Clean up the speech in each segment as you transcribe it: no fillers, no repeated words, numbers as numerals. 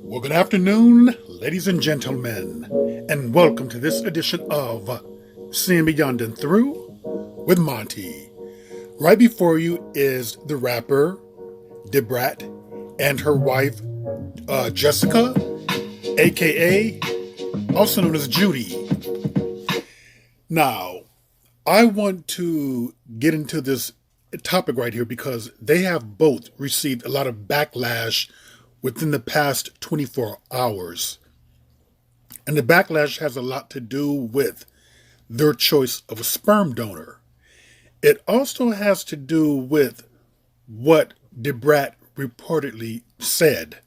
Well, good afternoon, ladies and gentlemen, and welcome to this edition of Seeing Beyond and Through with Monty. Right before you is the rapper Debrat and her wife Jessica, aka also known as Judy. Now, I want to get into this topic right here because they have both received a lot of backlash within the past 24 hours. And the backlash has a lot to do with their choice of a sperm donor. It also has to do with what Debrat reportedly said.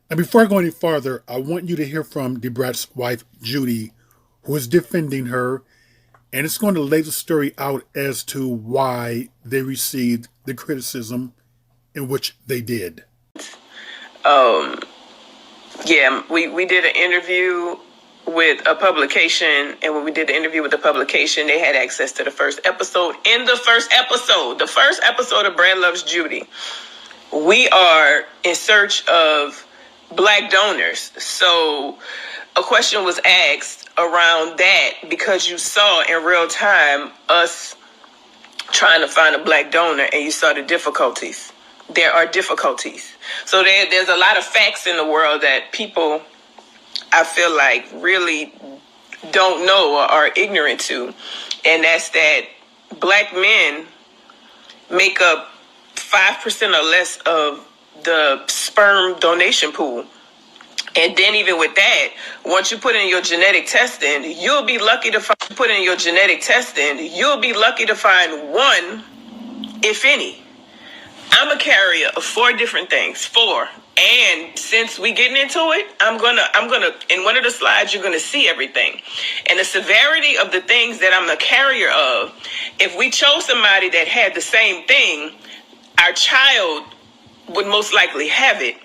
And before I go any farther, I want you to hear from Debrat's wife, Judy, who is defending her, and it's going to lay the story out as to why they received the criticism in which they did. Um, yeah, we did an interview with a publication, and when we did the interview with the publication, they had access to the first episode. In the first episode of Brad Loves Judy, we are in search of Black donors. So a question was asked around that because you saw in real time us trying to find a Black donor, and you saw the difficulties. There are difficulties. So there's a lot of facts in the world that people, I feel like, really don't know or are ignorant to. And that's that Black men make up 5% or less of the sperm donation pool. And then even with that, once you put in your genetic testing, you'll be lucky to find one, if any. I'm a carrier of 4 different things. 4. And since we getting into it, I'm gonna in one of the slides you're gonna see everything. And the severity of the things that I'm the carrier of, if we chose somebody that had the same thing, our child would most likely have it.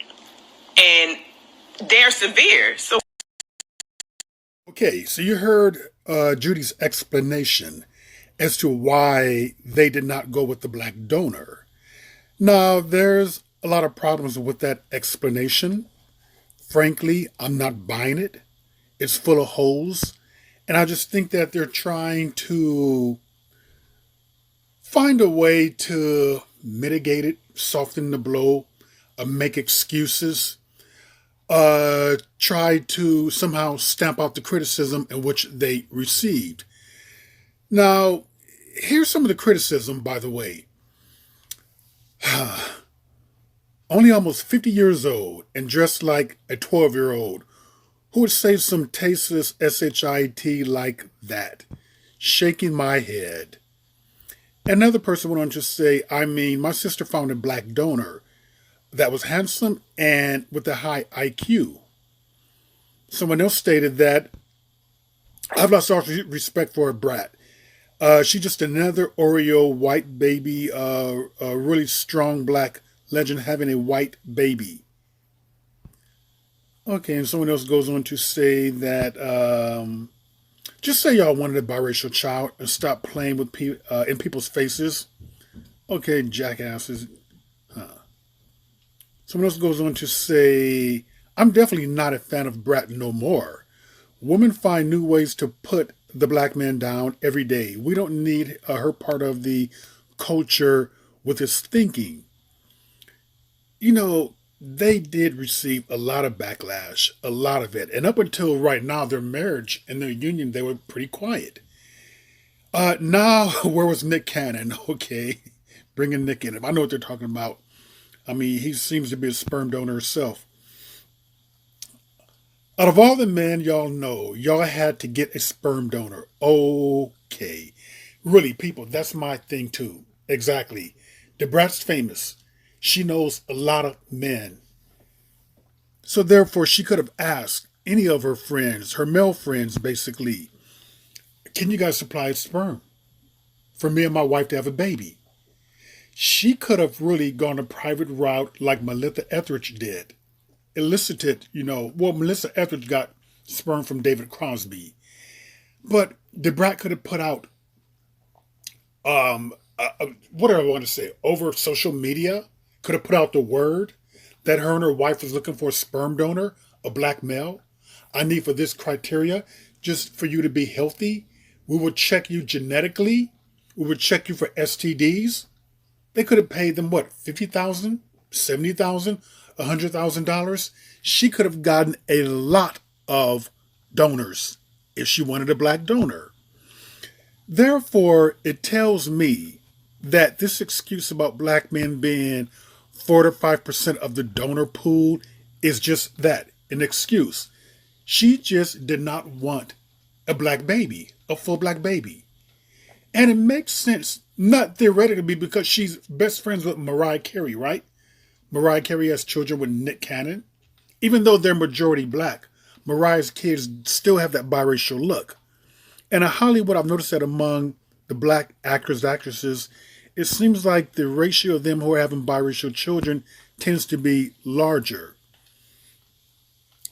And they're severe. So Okay, so you heard Judy's explanation as to why they did not go with the Black donor. Now, there's a lot of problems with that explanation. Frankly, I'm not buying it. It's full of holes. And I just think that they're trying to find a way to mitigate it, soften the blow, make excuses, try to somehow stamp out the criticism in which they received. Now, here's some of the criticism, by the way. Only almost 50 years old and dressed like a 12-year-old. Who would say some tasteless shit like that? Shaking my head. Another person went on to say, my sister found a Black donor that was handsome and with a high IQ. Someone else stated that I've lost all respect for a brat. She's just another Oreo white baby, a really strong Black legend having a white baby. Okay, and someone else goes on to say that just say y'all wanted a biracial child and stop playing with in people's faces. Okay, jackasses. Someone else goes on to say, I'm definitely not a fan of Brat no more. Women find new ways to put the Black man down every day. We don't need her part of the culture with his thinking. You know, they did receive a lot of backlash, a lot of it. And up until right now, their marriage and their union, they were pretty quiet. Now, where was Nick Cannon? Okay, bringing Nick in. If I know what they're talking about. He seems to be a sperm donor himself. Out of all the men y'all know, y'all had to get a sperm donor. Okay. Really, people, that's my thing too. Exactly. Debrat's famous. She knows a lot of men. So therefore, she could have asked any of her friends, her male friends basically, can you guys supply sperm for me and my wife to have a baby? She could have really gone a private route like Melissa Etheridge did. Elicited, Melissa Etheridge got sperm from David Crosby. But Debrat could have put out, what do I want to say, over social media, could have put out the word that her and her wife was looking for a sperm donor, a black male. I need for this criteria just for you to be healthy. We will check you genetically. We would check you for STDs. They could have paid them what, 50,000, 70,000, $100,000. She could have gotten a lot of donors if she wanted a black donor. Therefore, it tells me that this excuse about black men being 4 to 5% of the donor pool is just that, an excuse. She just did not want a black baby, a full black baby. And it makes sense, not theoretically, because she's best friends with Mariah Carey, right? Mariah Carey has children with Nick Cannon. Even though they're majority black, Mariah's kids still have that biracial look. And in Hollywood, I've noticed that among the black actors, actresses, it seems like the ratio of them who are having biracial children tends to be larger.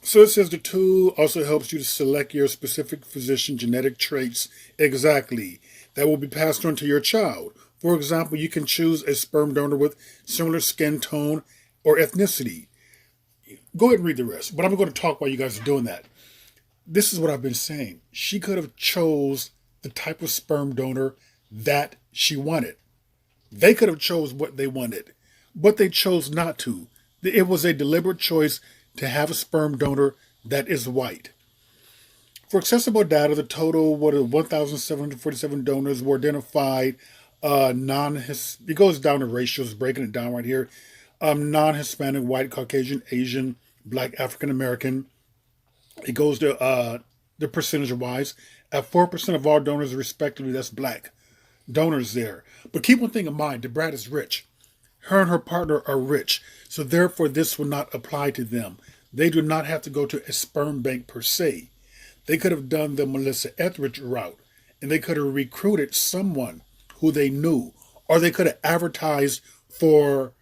So it says the tool also helps you to select your specific physician genetic traits exactly that will be passed on to your child. For example, you can choose a sperm donor with similar skin tone or ethnicity. Go ahead and read the rest, but I'm going to talk while you guys are doing that. This is what I've been saying. She could have chose the type of sperm donor that she wanted. They could have chose what they wanted, but they chose not to. It was a deliberate choice to have a sperm donor that is white. For accessible data, the total 1,747 donors were identified it goes down to ratios, breaking it down right here. Non-Hispanic, white, Caucasian, Asian, black, African American. It goes to the percentage wise. At 4% of all donors, respectively, that's black donors there. But keep one thing in mind, DeBrat is rich. Her and her partner are rich. So therefore, this will not apply to them. They do not have to go to a sperm bank per se. They could have done the Melissa Etheridge route, and they could have recruited someone who they knew, or they could have advertised for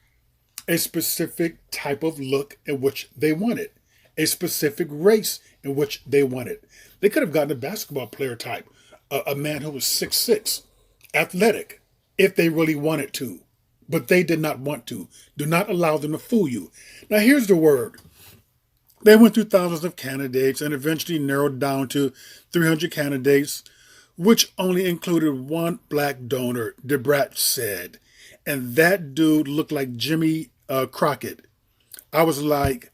a specific type of look in which they wanted, a specific race in which they wanted. They could have gotten a basketball player type, a man who was 6'6", athletic, if they really wanted to. But they did not want to. Do not allow them to fool you. Now here's the word. They went through thousands of candidates and eventually narrowed down to 300 candidates, which only included one black donor, DeBrat said. And that dude looked like Jimmy Crockett. I was like,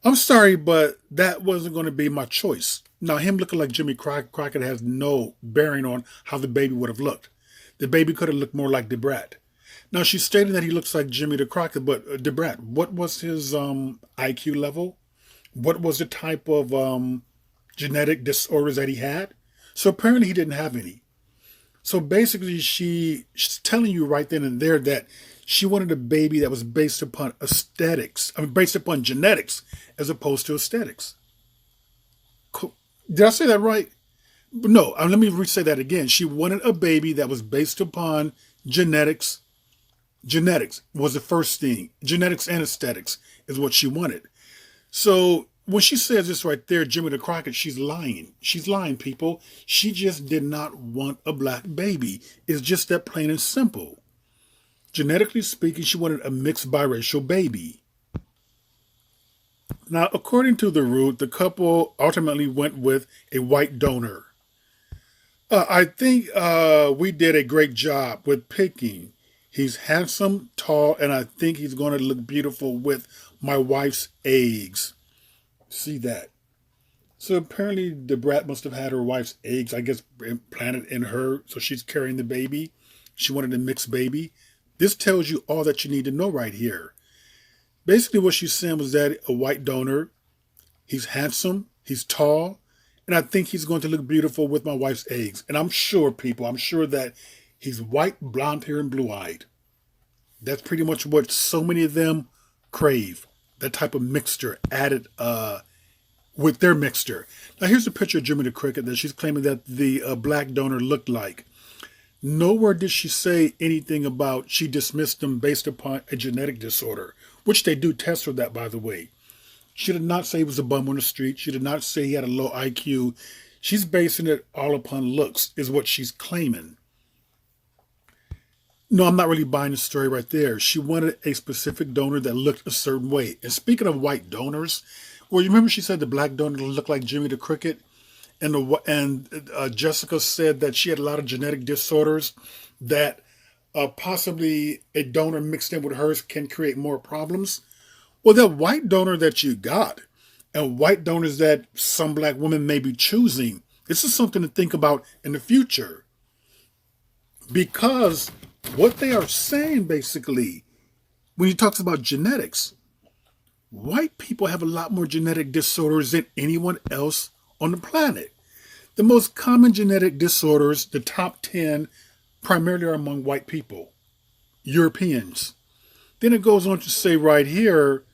I'm sorry, but that wasn't going to be my choice. Now, him looking like Jimmy Crockett has no bearing on how the baby would have looked. The baby could have looked more like DeBrat. Now, she's stating that he looks like Jimmy the Crockett, but DeBrat, what was his IQ level? What was the type of genetic disorders that he had? So apparently he didn't have any. So basically she's telling you right then and there that she wanted a baby that was based upon based upon genetics as opposed to aesthetics. Did I say that right? No, let me re-say that again. She wanted a baby that was based upon genetics. Genetics was the first thing. Genetics and aesthetics is what she wanted. So when she says this right there, Jimmy the Crockett, she's lying. She's lying, people. She just did not want a black baby. It's just that plain and simple. Genetically speaking, she wanted a mixed biracial baby. Now, according to the root, the couple ultimately went with a white donor. I think we did a great job with picking. He's handsome, tall, and I think he's going to look beautiful with my wife's eggs. See that? So apparently DeBrat must have had her wife's eggs, I guess, implanted in her. So she's carrying the baby. She wanted a mixed baby. This tells you all that you need to know right here. Basically what she's saying was that a white donor, he's handsome, he's tall, and I think he's going to look beautiful with my wife's eggs. And I'm sure, people, I'm sure that he's white, blonde hair, and blue-eyed. That's pretty much what so many of them crave. That type of mixture added with their mixture. Now here's a picture of Jimmy the Cricket that she's claiming that the black donor looked like. Nowhere did she say anything about she dismissed him based upon a genetic disorder, which they do test for that, by the way. She did not say he was a bum on the street. She did not say he had a low IQ. She's basing it all upon looks, is what she's claiming. No, I'm not really buying the story right there. She wanted a specific donor that looked a certain way. And speaking of white donors, well, you remember she said the black donor looked like Jimmy the Cricket, and Jessica said that she had a lot of genetic disorders that possibly a donor mixed in with hers can create more problems. Well, that white donor that you got, and white donors that some black women may be choosing, this is something to think about in the future, because what they are saying basically, when he talks about genetics, white people have a lot more genetic disorders than anyone else on the planet. The most common genetic disorders, the top 10, primarily are among white people, Europeans. Then it goes on to say right here,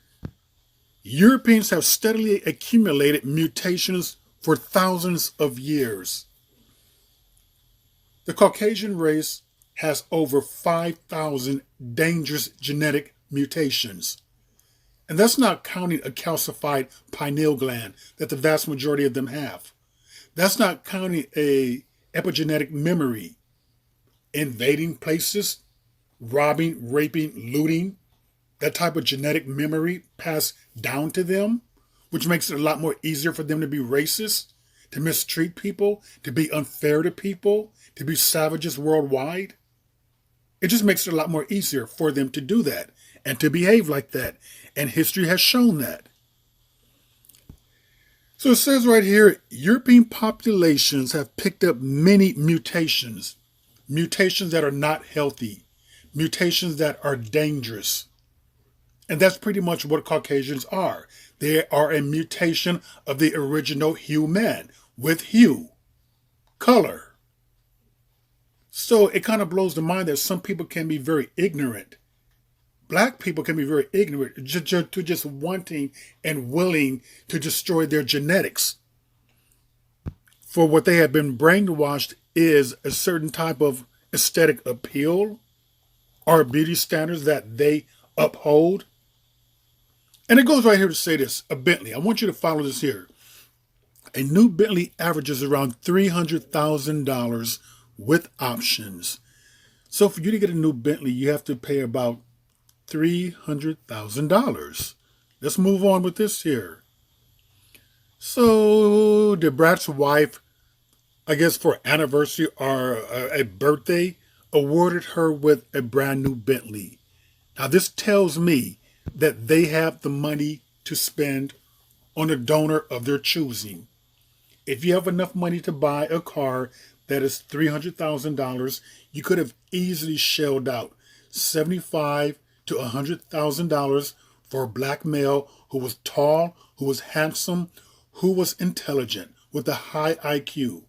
Europeans have steadily accumulated mutations for thousands of years. The Caucasian race has over 5,000 dangerous genetic mutations. And that's not counting a calcified pineal gland that the vast majority of them have. That's not counting a epigenetic memory, invading places, robbing, raping, looting, that type of genetic memory passed down to them, which makes it a lot more easier for them to be racist, to mistreat people, to be unfair to people, to be savages worldwide. It just makes it a lot more easier for them to do that and to behave like that. And history has shown that. So it says right here, European populations have picked up many mutations, mutations that are not healthy, mutations that are dangerous. And that's pretty much what Caucasians are. They are a mutation of the original human with hue, color. So it kind of blows the mind that some people can be very ignorant. Black people can be very ignorant to just wanting and willing to destroy their genetics. For what they have been brainwashed is a certain type of aesthetic appeal or beauty standards that they uphold. And it goes right here to say this, a Bentley. I want you to follow this here. A new Bentley averages around $300,000 with options. So for you to get a new Bentley, you have to pay about $300,000. Let's move on with this here. So DeBrat's wife, I guess for anniversary or a birthday, awarded her with a brand new Bentley. Now this tells me that they have the money to spend on a donor of their choosing. If you have enough money to buy a car that is $300,000, you could have easily shelled out $75,000 to $100,000 for a black male who was tall, who was handsome, who was intelligent, with a high IQ.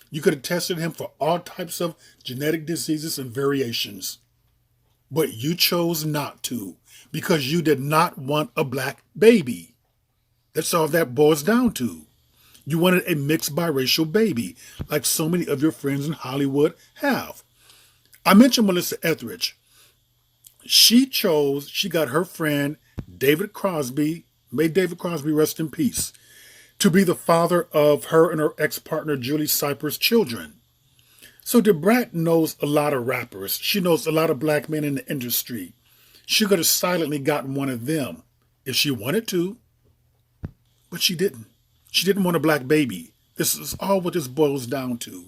You could have tested him for all types of genetic diseases and variations. But you chose not to because you did not want a black baby. That's all that boils down to. You wanted a mixed biracial baby, like so many of your friends in Hollywood have. I mentioned Melissa Etheridge. She got her friend David Crosby, may David Crosby rest in peace, to be the father of her and her ex-partner Julie Cypress' children. So DeBrat knows a lot of rappers. She knows a lot of black men in the industry. She could have silently gotten one of them if she wanted to, but she didn't. She didn't want a black baby. This is all what this boils down to.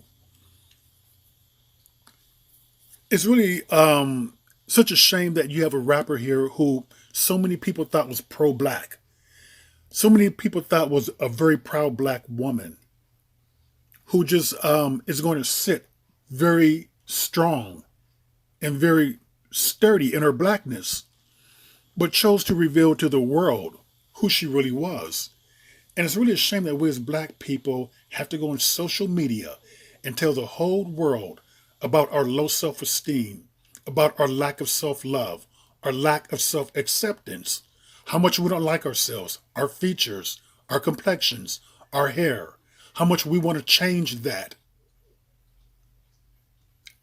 It's really such a shame that you have a rapper here who so many people thought was pro-black. So many people thought was a very proud black woman who just is going to sit very strong and very sturdy in her blackness, but chose to reveal to the world who she really was. And it's really a shame that we as black people have to go on social media and tell the whole world about our low self-esteem, about our lack of self-love, our lack of self-acceptance, how much we don't like ourselves, our features, our complexions, our hair, how much we want to change that.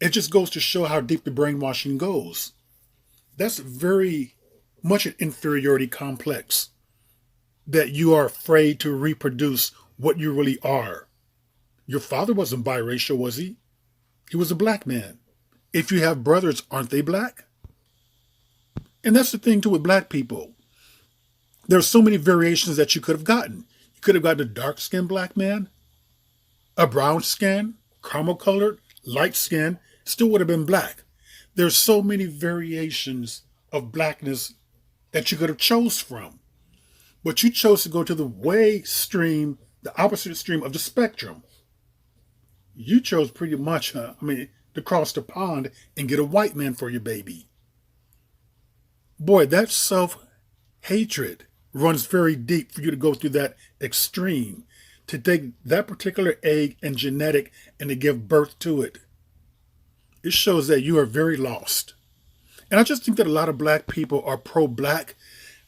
It just goes to show how deep the brainwashing goes. That's very much an inferiority complex, that you are afraid to reproduce what you really are. Your father wasn't biracial, was he? He was a black man. If you have brothers, aren't they black? And that's the thing too with black people. There's so many variations that you could have gotten. You could have gotten a dark skinned black man, a brown skin, caramel colored, light skin, still would have been black. There's so many variations of blackness that you could have chose from. But you chose to go to the the opposite extreme of the spectrum. You chose pretty much, to cross the pond and get a white man for your baby. Boy, that self hatred runs very deep for you to go through that extreme, to take that particular egg and genetic and to give birth to it. It shows that you are very lost. And I just think that a lot of black people are pro black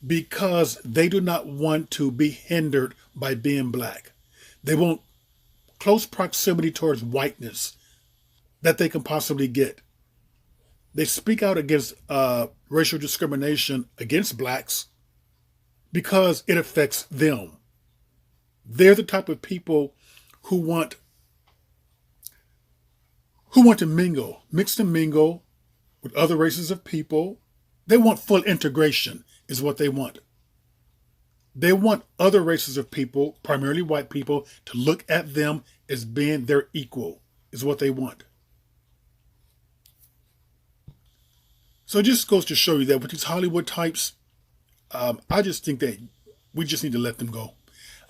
because they do not want to be hindered by being black. They want close proximity towards whiteness that they can possibly get. They speak out against racial discrimination against blacks because it affects them. They're the type of people who want to mix and mingle with other races of people. They want full integration is what they want. They want other races of people, primarily white people, to look at them as being their equal is what they want. So it just goes to show you that with these Hollywood types, I just think that we just need to let them go.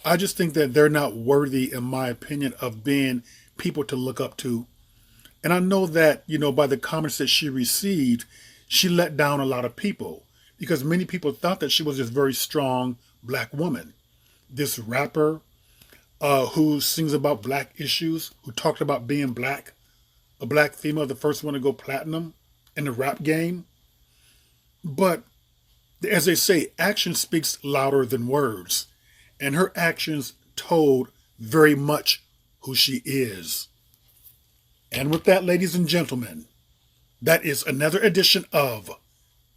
I just think that they're not worthy, in my opinion, of being people to look up to. And I know that, by the comments that she received, she let down a lot of people because many people thought that she was this very strong black woman, this rapper who sings about black issues, who talked about being black, a black female, the first one to go platinum in the rap game. But as they say, action speaks louder than words. And her actions told very much who she is. And with that, ladies and gentlemen, that is another edition of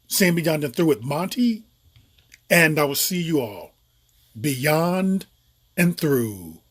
Seeing Beyond and Through with Monty. And I will see you all beyond and through.